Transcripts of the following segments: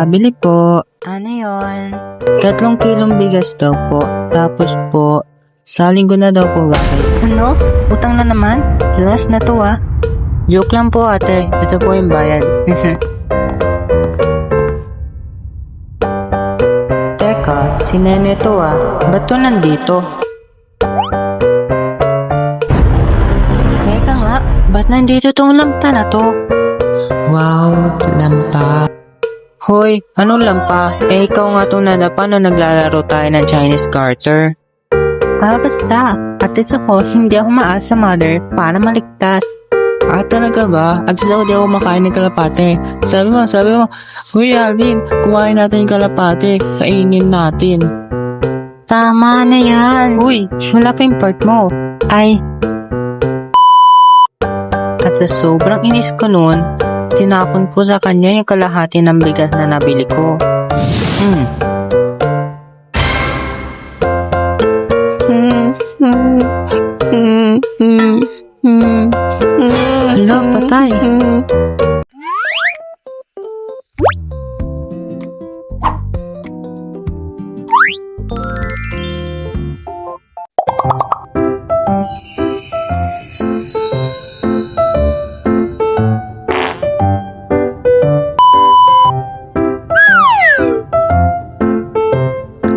Pabili po. Ano yon? 3 kilong bigas daw po. Tapos po, sa linggo na daw po bakit? Ano? Utang na naman? Last na to ah. Joke lang po ate. Ito po yung bayad. Teka, si Nene to ah. Ba't to nandito? Teka nga, ba't nandito tong lampa na to? Wow, lampa. Hoy, anong lampa? Eh, ikaw nga itong nadapa nung naglalaro tayo ng Chinese garter. Basta. At least ako, hindi ako maas sa mother para maligtas. Talaga ba? At least ako di ako makain ng kalapate. Sabi mo, Uy Alvin, kumain natin yung kalapate. Kainin natin. Tama na yan. Uy, wala pa yung part mo. At sa sobrang inis ko noon, tinapon ko sa kanya yung kalahati ng bigas na nabili ko. Hala, patay.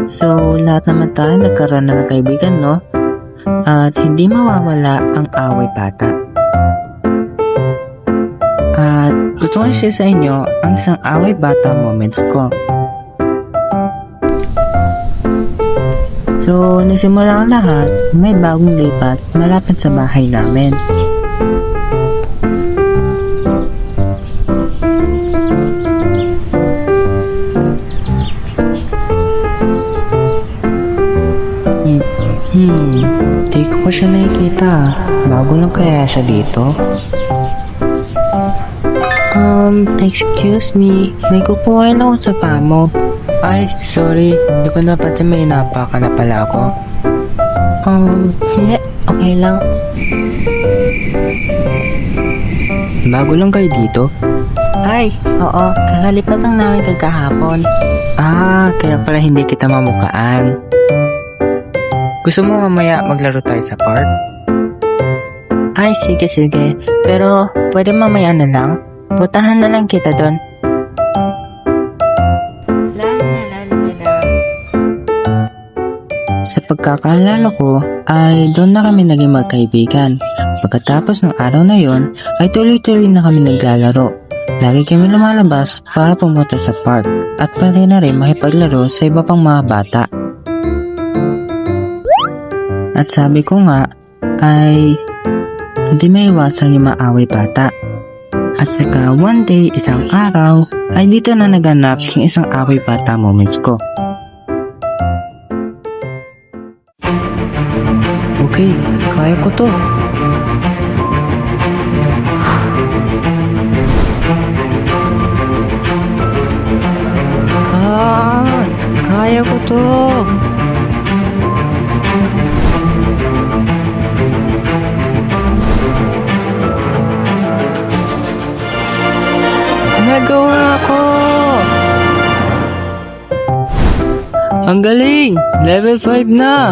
So, lahat naman tayo nagkaroon na ng kaibigan, no? At hindi mawawala ang away bata. At gusto ko share sa inyo ang isang away bata moments ko. So, nagsimula ang lahat, may bagong lipat malapit sa bahay namin. Di ko pa siya nakikita. Bago lang kaya siya dito? Excuse me. May kukuhain ako sa pamo. Ay, sorry. Di ko napansin may inapa ka na pala ako. Hindi. Okay lang. Bago lang kayo dito? Ay, oo. Kakalipat lang namin kagahapon. Kaya pala hindi kita mamukaan. Gusto mo mamaya maglaro tayo sa park? Ay, sige. Pero, pwede mamaya na lang? Putahan na lang kita doon. Sa pagkakaalala ko, ay doon na kami naging magkaibigan. Pagkatapos ng araw na yon, ay tuloy-tuloy na kami naglalaro. Lagi kami lumalabas para pumunta sa park at pwede na rin makipaglaro sa iba pang mga bata. At sabi ko nga, ay hindi may iwasan yung maaway bata. At saka one day, isang araw, ay dito na naganap yung isang away bata moments ko. Okay, kaya ko to. Kaya ko to. Nagawa ko! Ang galing! Level 5 na!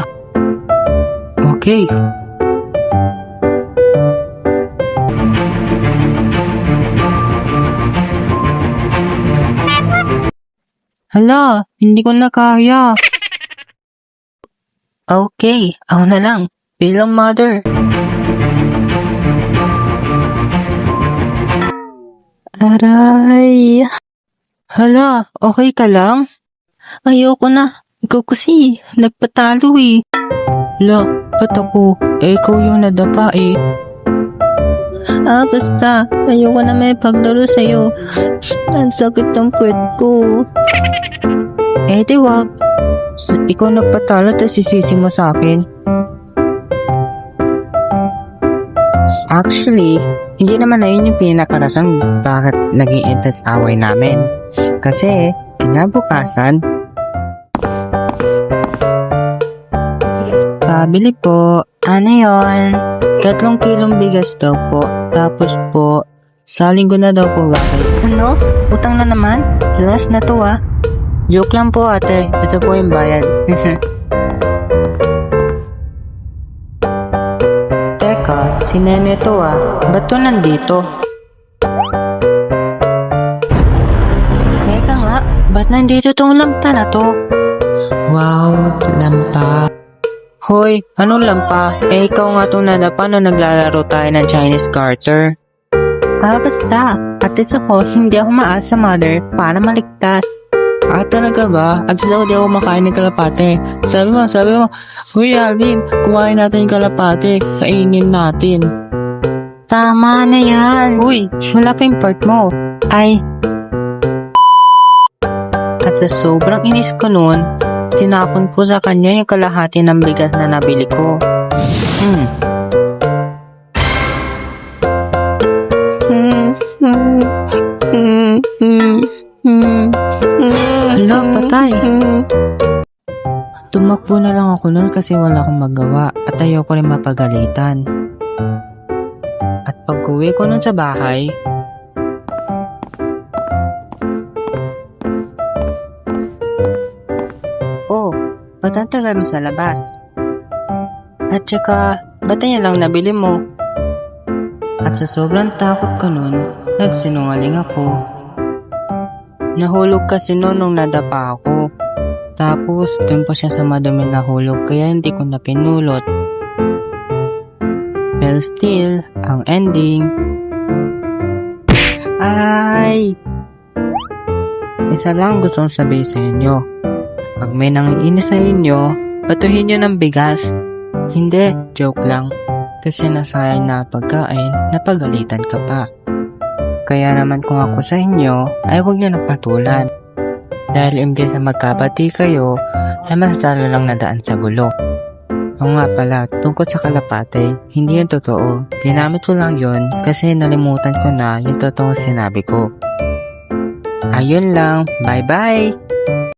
Okay. Hala, hindi ko na kaya. Okay, ako na lang. Bilang mother. Aray. Hala, okay ka lang? Ayoko na. Ikaw kasi, nagpatalo eh. Hala, ba't ako? Ikaw yung nadapa eh. Basta. Ayoko na may paglaro sa'yo. Ang sakit ng puwet ko. Di wag. Ikaw nagpatalo at sisisi mo sa akin. Actually, hindi naman na yun yung pinakarason bakit naging intense away namin. Kasi, kinabukasan, pabili po. Ano yon? 3 kilong bigas daw po. Tapos po, sa linggo na daw po bakit? Ano? Utang na naman? Last na to ah. Joke lang po ate, ito po yung bayad. Teka, si Nene to ah. Ba't to nandito? Teka nga, ba't nandito tong lampa na to? Wow, lampa. Hoy, anong lampa? Ikaw nga tong nadapa nung naglalaro tayo ng Chinese garter. Basta. At least ako, hindi ako maas sa mother para maligtas. Talaga ba? At least ako di ako makain ng kalapate. Sabi mo, Uy Alvin, kumain natin yung kalapate. Kainin natin. Tama na yan. Uy, wala pa yung part mo. Ay. At sa sobrang inis ko noon, tinapon ko sa kanya yung kalahati ng bigas na nabili ko. Hala, patay. Tumakbo na lang ako noon kasi wala akong magawa at ayoko rin mapagalitan. At pag-uwi ko noon sa bahay, ba't ang tagal mo sa labas? At saka, ba't yan lang nabili mo? At sa sobrang takot ko nun, nagsinungaling ako. Nahulog kasi noon nung nadapa ako. Tapos, dun pa siya sa madumi nahulog kaya hindi ko na pinulot. Pero still, ang ending... Ay! Isa lang gustong sabihin sa inyo. Pag may nangiinis sa inyo, batuhin nyo ng bigas. Hindi, joke lang. Kasi nasayang na pagkain, napagalitan ka pa. Kaya naman kung ako sa inyo, ay huwag nyo napatulan. Dahil imbes na magkabati kayo, ay mas lalo lang nadaan sa gulo. O nga pala, tungkol sa kalapate, hindi yun totoo. Ginamit ko lang yun kasi nalimutan ko na yung totoong sinabi ko. Ayun lang, bye-bye!